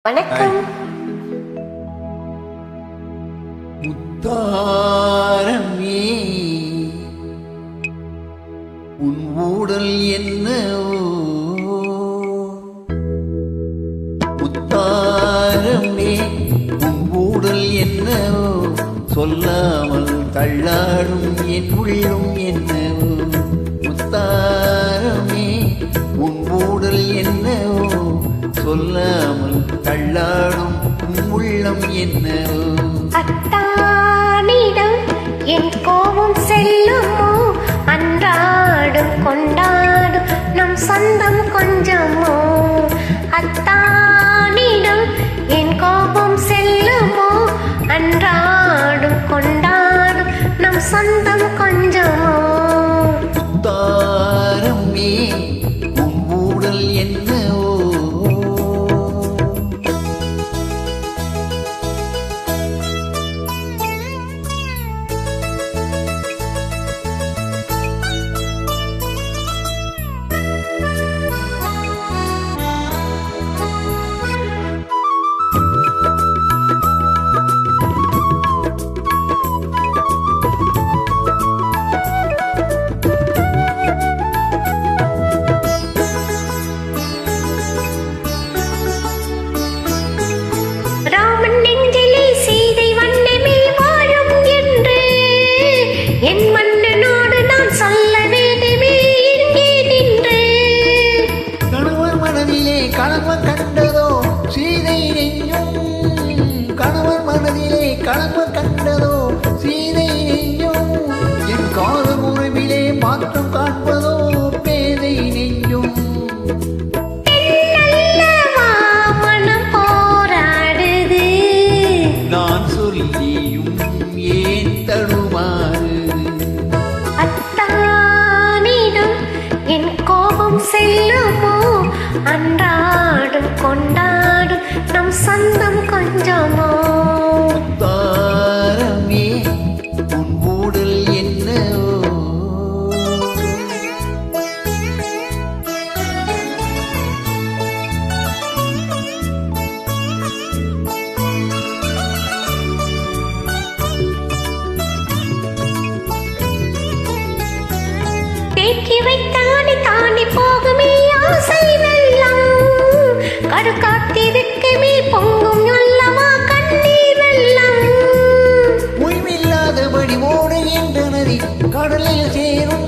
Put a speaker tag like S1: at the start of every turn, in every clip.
S1: வணக்கம்.
S2: முத்தாரமே உன் ஊடல் என்னவோ, முத்தாரமே உன் ஊடல் என்னவோ, சொல்லாமல் தள்ளாடும் என் உள்ளம் என்னவோ. முத்தாரமே உன் ஊடல் என்னவோ, சொல்லாமல் தள்ளாடும் உள்ளம் என்னவோ.
S1: அத்தானிடம் என் கோபம் செல்லுமோ, அன்றாடும் கொண்டாடும் நம் சொந்தம் கொஞ்சமோ. அத்தானிடம் என் கோபம் செல்லுமோ, அன்றாடும் கொண்டாடும் நம் சொந்தம் கொஞ்சமோ.
S2: முத்தாரமே உன் ஊடல் என்னவோ.
S1: என் மன்னனோடு நான் சொல்ல வேண்டுமே இங்கே நின்று.
S2: கணவர் மனதிலே களம கண்டதோ சீதை நெஞ்சும், கணவர் மனதிலே களம கண்டதோ சீதை நெஞ்சும், என் காதல் உறவிலே மாற்றம் காண்பதோ பேதை நெஞ்சும்.
S1: மனம் போராடுது,
S2: நான் சொல்லியும் ஏன் தடுமாறு.
S1: என் கோபம் செல்லுமோ, அன்றாடும் கொண்டாடும் நம் சொந்தம் கொஞ்சமோ.
S2: முத்தாரமே உன் ஊடல் என்னவோ.
S1: தேக்கி வைத்தானே தானே போகுமே ஆசை வெள்ளம், கரு காத்திருக்குமே பொங்கும் அல்லவா கண்ணீர் வெள்ளம்.
S2: ஓய்வில்லாதபடி ஓடுகின்ற நதி கடலில் சேரும்,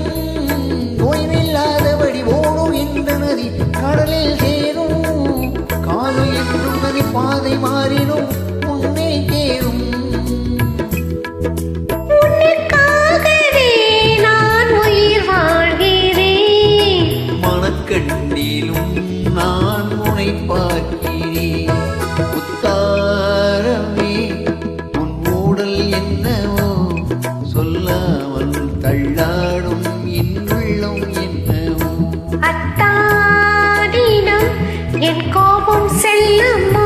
S2: ஓய்வில்லாதபடி ஓடுகின்ற நதி கடலில் சேரும், காதல் என்றும் நதி பாதை மாறினும் முன்னே சேரும். கண்ணிலும் நான் உன்னை பார்க்கிறேன். முத்தாரமே உன் ஊடல் என்னவோ, சொல்லாமல் தள்ளாடும் என் உள்ளம் என்னவோ.
S1: அத்தானிடம் என் கோபம் செல்லுமோ,